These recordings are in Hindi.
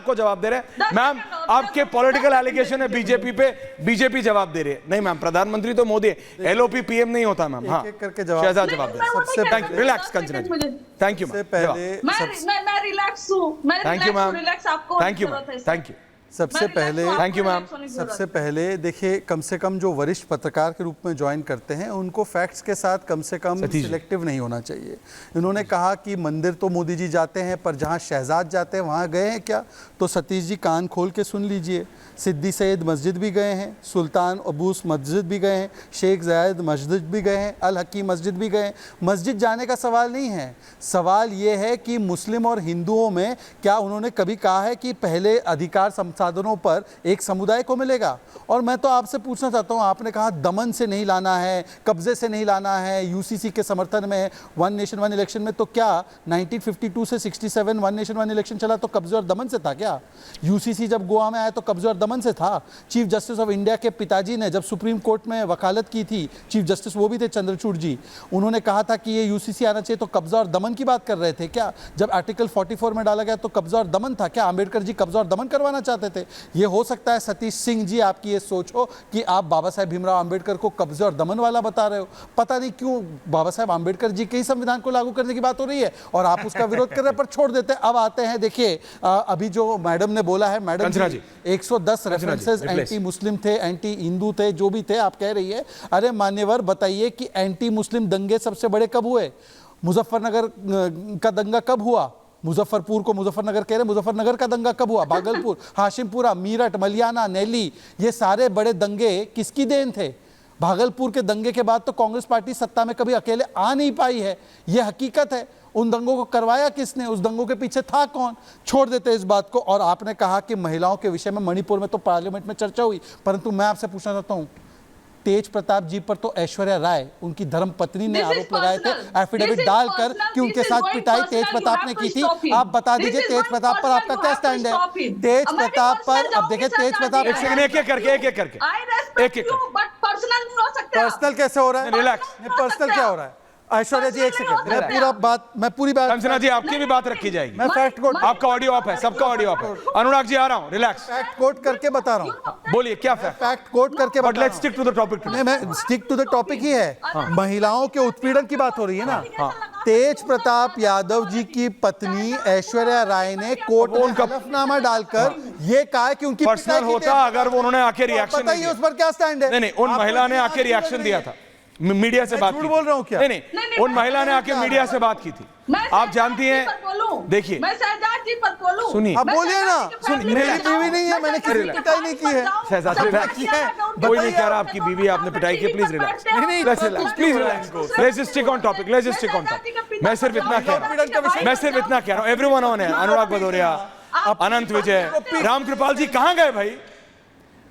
आपको जवाब दे रहे हैं। मैम आपके पॉलिटिकल एलिगेशन है बीजेपी पे, बीजेपी जवाब दे रही है। नहीं मैम, प्रधानमंत्री तो मोदी है, एलओपी पीएम नहीं होता मैम। हाँ करके जवाब शहजाद जवाब दे। सबसे thank you, relax Kanchana ji, thank you ma'am. पहले मैं रिलैक्स हूं, थैंक यू मैम, रिलैक्स आपको thank you ma'am, thank you. सबसे पहले थैंक यू मैम। सबसे पहले देखिए, कम से कम जो वरिष्ठ पत्रकार के रूप में ज्वाइन करते हैं उनको फैक्ट्स के साथ कम से कम सिलेक्टिव नहीं होना चाहिए। इन्होंने कहा कि मंदिर तो मोदी जी जाते हैं, पर जहां शहजाद जाते हैं वहां गए हैं क्या? तो सतीश जी कान खोल के सुन लीजिए। सिद्दी सैयद मस्जिद भी गए हैं, सुल्तान अबूस मस्जिद भी गए हैं, शेख जायद मस्जिद भी गए हैं, अल हकीम मस्जिद भी गए हैं। मस्जिद जाने का सवाल नहीं है, सवाल ये है कि मुस्लिम और हिंदुओं में क्या उन्होंने कभी कहा है कि पहले अधिकार संसाधनों पर एक समुदाय को मिलेगा? और मैं तो आपसे पूछना चाहता हूँ, आपने कहा दमन से नहीं लाना है, कब्जे से नहीं लाना है, यूसीसी के समर्थन में वन नेशन वन इलेक्शन में, तो क्या 1952 से 67 वन नेशन वन इलेक्शन चला तो कब्जे और दमन से था क्या? यूसीसी जब गोवा में आया तो कब्जे और दमन से था? चीफ जस्टिस ऑफ इंडिया के पिताजी ने जब सुप्रीम कोर्ट में वकालत की थी, चीफ जस्टिस वो भी थे चंद्रचूड़ जी, उन्होंने कहा था कि ये यूसीसी आना चाहिए, तो कब्जा और दमन की बात कर रहे थे क्या? जब आर्टिकल 44 में डाला गया तो कब्जा और दमन था क्या? आंबेडकर जी कब्जा और दमन करवाना चाहते थे? ये हो सकता है सतीश सिंह जी आपकी ये सोच हो कि आप बाबा साहेब भीमराव आंबेडकर को कब्जे और दमन वाला बता रहे हो। पता नहीं क्यों बाबा साहेब आंबेडकर जी के ही संविधान को लागू करने की बात हो रही है और आप उसका विरोध कर रहे हैं, पर छोड़ देते हैं। अब आते हैं, देखिए अभी जो मैडम ने बोला है, मैडम जी 110 रेफरेंसेस एंटी मुस्लिम थे, एंटी हिंदू थे, जो भी थे, आप कह रही है। अरे मान्यवर बताइए कि एंटी मुस्लिम दंगे सबसे बड़े कब हुए? मुजफ्फरनगर का दंगा कब हुआ? मुजफ्फरपुर को मुजफ्फरनगर कह रहे, मुजफ्फरनगर का दंगा कब हुआ? भागलपुर, हाशिमपुरा, मीरठ, मलियाना, नैली, ये सारे बड़े दंगे किसकी देन थे? भागलपुर के दंगे के बाद तो कांग्रेस पार्टी सत्ता में कभी अकेले आ नहीं पाई है, ये हकीकत है। उन दंगों को करवाया किसने? उस दंगों के पीछे था कौन? छोड़ देते इस बात को। और आपने कहा कि महिलाओं के विषय में मणिपुर में तो पार्लियामेंट में चर्चा हुई, परंतु मैं आपसे पूछना चाहता हूं, तेज प्रताप जी पर तो ऐश्वर्या राय, उनकी धर्म पत्नी ने आरोप लगाए थे एफिडेविट डालकर कि उनके साथ पिटाई तेज प्रताप ने की थी। आप बता दीजिए तेज प्रताप पर आपका क्या स्टैंड है? तेज प्रताप पर अब देखिए, तेज प्रताप एक एक करके पर्सनल कैसे हो रहा है? रिलैक्स, पर्सनल क्या हो रहा है? ऐश्वर्या जी एक सेकंड, मैं पूरी बात कंचना जी आपकी भी बात रखी जाएगी। मैं फैक्ट कोट, आपका ऑडियो ऑफ है, सबका ऑडियो ऑफ है। अनुराग जी आ रहा हूं, रिलैक्स, फैक्ट कोट करके बता रहा हूं। बोलिए क्या फैक्ट कोट करके बता रहा हूं। Let's stick to the topic. नहीं, मैं स्टिक टू द टॉपिक ही है। महिलाओं के उत्पीड़न की बात हो रही है ना। तेज प्रताप यादव जी की पत्नी ऐश्वर्या राय ने कोर्ट में हलफनामा डालकर ये कहा कि उनकी पर्सनल होता अगर वो उन्होंने आके रिएक्शन बताइए उस पर क्या स्टैंड है? नहीं, उन महिला ने आके रिएक्शन दिया था, मीडिया से बात की। बोल रहा हूँ क्या? नहीं, उन महिला ने आके मीडिया से बात की थी। आप जानती हैं, देखिए मैं शहजाद जी पर बोलूं, सुनिए, आप बोलिए ना। सुनिए, मेरी बीवी नहीं है, मैंने किसी की पिटाई नहीं की है। शहजाद की है, कोई नहीं कह रहा आपकी बीवी आपने पिटाई की। Please relax, please relax, let's just stick on topic, let's just stick on topic. मैं सिर्फ इतना कह रहा हूं, एवरीवन ऑन है, अनुराग भदौरिया, अनंत विजय, रामकृपाल जी कहां गए भाई?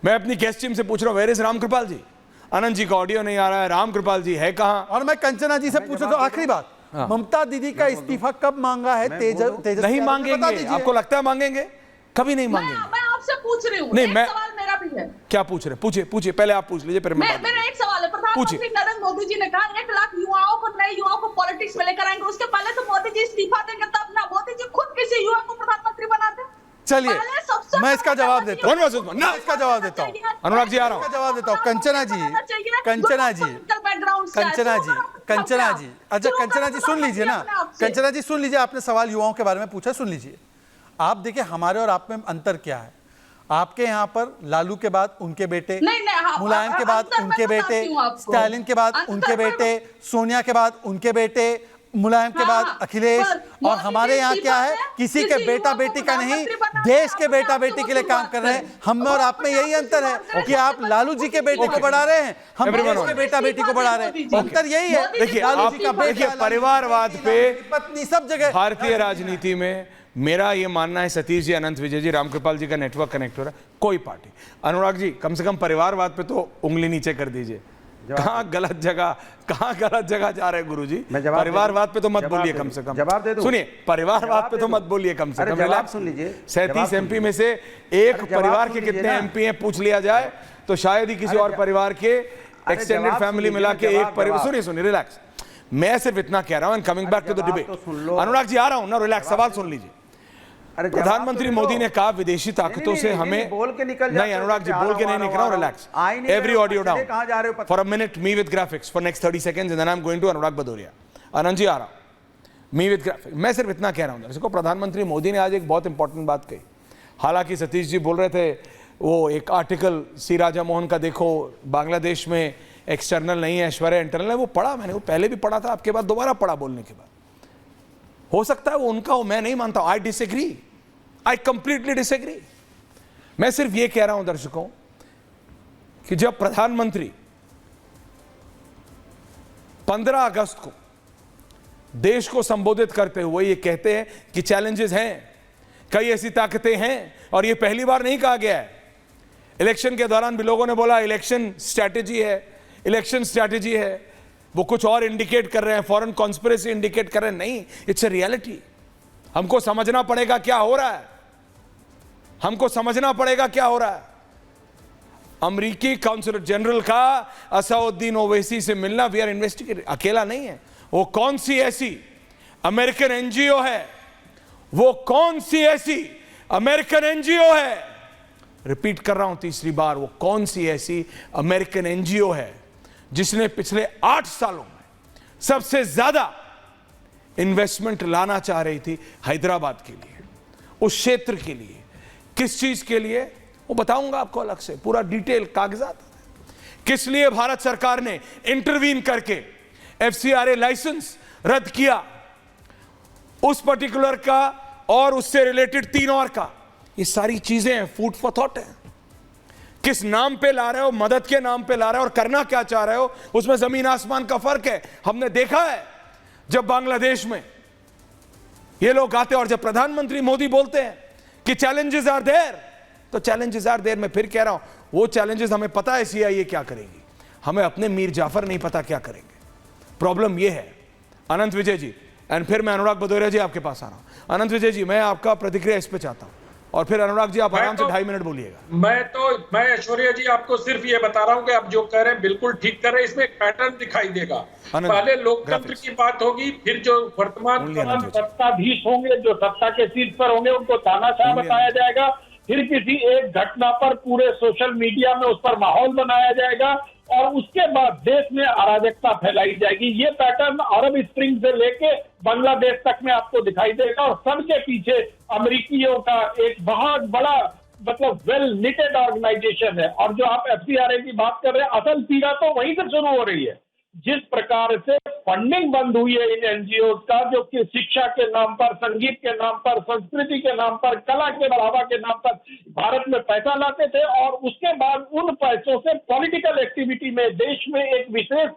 मैं अपनी गेस्ट टीम से पूछ रहा हूं, वेयर इज रामकृपाल जी? अनंत जी का ऑडियो नहीं आ रहा है, रामकृपाल जी है कहां? और मैं कंचना जी से पूछा तो आखिरी बात, ममता दीदी का इस्तीफा कब मांगा है? तेजस नहीं मांगेंगे, आपको लगता है मांगेंगे? कभी नहीं मांगेंगे। मैं आपसे पूछ रही हूँ, नहीं, एक सवाल मेरा भी है। क्या पूछ रहे? पूछिए, पहले आप पूछ लीजिए, फिर मैं मेरा एक सवाल है। प्रधानमंत्री नरेंद्र मोदी जी ने कहा 1 लाख युवाओं को, नए युवाओं को पॉलिटिक्स में लेकर आएंगे। उसके पहले तो मोदी जी इस्तीफा देंगे तब ना। मोदी जी खुद किसी युवा को प्रधानमंत्री बनाते। चलिए मैं इसका जवाब देता हूँ, इसका जवाब देता हूँ। अनुराग जी आ रहा हूँ, जवाब देता हूँ। कंचना जी, अच्छा कंचना जी सुन लीजिए ना। कंचना जी सुन लीजिए, आपने सवाल युवाओं के बारे में पूछा, सुन लीजिए। आप देखिए हमारे और आप में अंतर क्या है। आपके यहाँ पर लालू के बाद उनके बेटे, मुलायम के बाद उनके बेटे, स्टालिन के बाद उनके बेटे, सोनिया के बाद उनके बेटे, मुलायम के बाद अखिलेश। और हमारे यहाँ क्या है, किसी के बेटा बेटी का नहीं, देश के बेटा बेटी के लिए काम कर रहे हैं। हम में और आप में यही अंतर है कि आप लालू जी के बेटे को बढ़ा रहे हैं, हम देश के बेटा बेटी को बढ़ा रहे हैं। अंतर यही है। देखिए परिवारवाद पे पत्नी सब जगह भारतीय राजनीति में मेरा ये मानना है, सतीश जी, अनंत विजय जी, रामकृपाल जी का नेटवर्क कनेक्ट हो रहा है। कोई पार्टी, अनुराग जी कम से कम परिवारवाद पे तो उंगली नीचे कर दीजिए। कहाँ गलत जगह जा रहे हैं गुरुजी? परिवारवाद पे तो मत बोलिए, कम से कम जवाब दे दो। सुनिए, परिवारवाद पे तो मत बोलिए, कम से कम रिलैक्स सुन लीजिए। 37 एमपी में से एक परिवार के कितने एमपी हैं पूछ लिया जाए तो शायद ही किसी और परिवार के एक्सटेंडेड फैमिली मिला के एक परिवार। सुनिए रिलैक्स, मैं सिर्फ इतना कह रहा हूं, coming back to the debate. Anurag ji आ रहा हूं ना, रिलैक्स, सवाल सुन लीजिए। अरे जवाब प्रधानमंत्री तो दे मोदी दो। ने कहा विदेशी ताकतों से हमें बोल के निकल जाते नहीं हो, अनुराग जी जैसे बोल के नहीं आरा निकल रहा हूं, वारा रिलैक्स आ ही नहीं एवरी रहे हो, ऑडियो चले डाउन कहाँ जा रहे हो for a minute me with graphics for next 30 seconds and then I am going to Anurag Bhadauria. Anand ji आ रहा हूं मी विद ग्राफिक्स। मैं सिर्फ इतना कह रहा हूं दर्शकों, प्रधानमंत्री मोदी ने आज एक बहुत इंपॉर्टेंट बात कही। हालांकि सतीश जी बोल रहे थे वो एक आर्टिकल सी राजा मोहन का देखो, बांग्लादेश में एक्सटर्नल नहीं है ऐश्वर्या इंटरनल है, वो पढ़ा मैंने, वो पहले भी पढ़ा था, आपके बाद दोबारा पढ़ा बोलने के बाद। हो सकता है वो उनका हो, मैं नहीं मानता, I disagree, I completely disagree. मैं सिर्फ ये कह रहा हूं दर्शकों कि जब प्रधानमंत्री 15 अगस्त को देश को संबोधित करते हुए ये कहते हैं कि चैलेंजेस हैं, कई ऐसी ताकतें हैं, और ये पहली बार नहीं कहा गया है। इलेक्शन के दौरान भी लोगों ने बोला इलेक्शन स्ट्रैटेजी है, इलेक्शन स्ट्रैटेजी है, वो कुछ और इंडिकेट कर रहे हैं, फॉरेन कॉन्स्पिरेसी इंडिकेट कर रहे हैं। नहीं, इट्स अ रियलिटी। हमको समझना पड़ेगा क्या हो रहा है, हमको समझना पड़ेगा क्या हो रहा है। अमेरिकी काउंसलर जनरल का असउद्दीन ओवैसी से मिलना, वी आर इन्वेस्टिगेटिंग, अकेला नहीं है, वो कौन सी ऐसी अमेरिकन एनजीओ है, वो कौन सी ऐसी अमेरिकन एनजीओ है, रिपीट कर रहा हूं तीसरी बार, वो कौन सी ऐसी अमेरिकन एनजीओ है जिसने पिछले 8 सालों में सबसे ज्यादा इन्वेस्टमेंट लाना चाह रही थी हैदराबाद के लिए, उस क्षेत्र के लिए, किस चीज के लिए वो बताऊंगा आपको अलग से, पूरा डिटेल कागजात। किस लिए भारत सरकार ने इंटरवीन करके एफसीआरए लाइसेंस रद्द किया उस पर्टिकुलर का और उससे रिलेटेड 3 और का, ये सारी चीजें फूड फॉर थॉट है। किस नाम पे ला रहे हो, मदद के नाम पे ला रहे हो, और करना क्या चाह रहे हो, उसमें जमीन आसमान का फर्क है। हमने देखा है जब बांग्लादेश में ये लोग आते हैं और जब प्रधानमंत्री मोदी बोलते हैं कि चैलेंजेस आर देयर, तो चैलेंजेस आर देयर। मैं फिर कह रहा हूं, वो चैलेंजेस हमें पता है सीआईए क्या करेगी, हमें अपने मीर जाफर नहीं पता क्या करेंगे। प्रॉब्लम ये है। अनंत विजय जी, एंड फिर मैं अनुराग भदौरिया जी आपके पास आ रहा हूं। अनंत विजय जी, मैं आपका प्रतिक्रिया इस पे चाहता हूं, और फिर अनुराग जी आप आराम से 2.5 मिनट बोलिएगा। मैं ऐश्वर्या जी आपको सिर्फ ये बता रहा हूं कि आप जो कह रहे हैं बिल्कुल ठीक कर रहे हैं, इसमें एक पैटर्न दिखाई देगा। पहले लोकतंत्र की बात होगी, फिर जो वर्तमान सत्ताधीश होंगे, जो सत्ता के सीट पर होंगे, उनको तानाशाह बताया जाएगा, फिर किसी एक घटना पर पूरे सोशल मीडिया में उस पर माहौल बनाया जाएगा, और उसके बाद देश में अराजकता फैलाई जाएगी। ये पैटर्न अरब स्प्रिंग से लेके बांग्लादेश तक में आपको दिखाई देगा, और सबके पीछे अमेरिकियों का एक बहुत बड़ा मतलब वेल निटेड ऑर्गेनाइजेशन है। और जो आप एफसीआरए की बात कर रहे हैं, असल पीड़ा तो वहीं से शुरू हो रही है। जिस प्रकार से फंडिंग बंद हुई है इन एनजीओ का, जो कि शिक्षा के नाम पर, संगीत के नाम पर, संस्कृति के नाम पर, कला के बढ़ावा के नाम पर भारत में पैसा लाते थे, और उसके बाद उन पैसों से पॉलिटिकल एक्टिविटी में देश में एक विशेष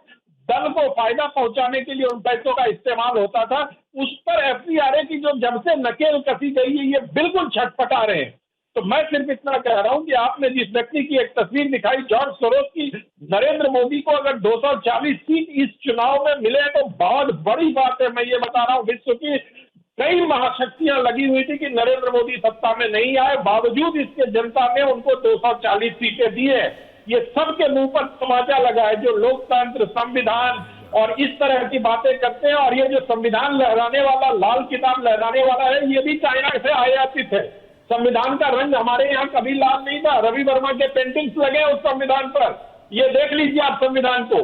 दल को फायदा पहुंचाने के लिए उन पैसों का इस्तेमाल होता था। उस पर एफसीआरए की जो जब से नकेल कसी गई है, ये बिल्कुल छटपटा रहे हैं। तो मैं सिर्फ इतना कह रहा हूं कि आपने जिस व्यक्ति की एक तस्वीर दिखाई, जॉर्ज सोरोस की, नरेंद्र मोदी को अगर 240 सीट इस चुनाव में मिले तो बहुत बड़ी बात है। मैं ये बता रहा हूं, विश्व की कई महाशक्तियां लगी हुई थी कि नरेंद्र मोदी सत्ता में नहीं आए, बावजूद इसके जनता ने उनको 240 सीटें दी है। ये सबके मुंह पर तमाचा लगा है, जो लोकतंत्र, संविधान और इस तरह की बातें करते हैं। और ये जो संविधान लहराने वाला, लाल किताब लहराने वाला है, ये भी चाइना से आयातित है। संविधान का रंग हमारे यहाँ कभी लाल नहीं था, रवि वर्मा के पेंटिंग्स लगे उस संविधान पर, ये देख लीजिए आप संविधान को।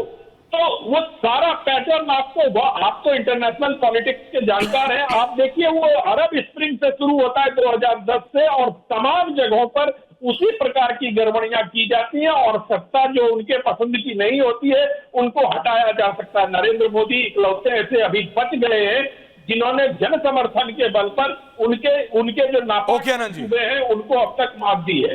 तो वो सारा पैटर्न आपको, आप तो इंटरनेशनल पॉलिटिक्स के जानकार हैं, आप देखिए वो अरब स्प्रिंग से शुरू होता है 2010 से, और तमाम जगहों पर उसी प्रकार की गड़बड़ियां की जाती हैं, और सत्ता जो उनके पसंद की नहीं होती है उनको हटाया जा सकता है। नरेंद्र मोदी इकलौते ऐसे अभी बच गए हैं जिन्होंने जन समर्थन के बल पर उनके जो नापाक सूबे हैं उनको अब तक माफ दी है।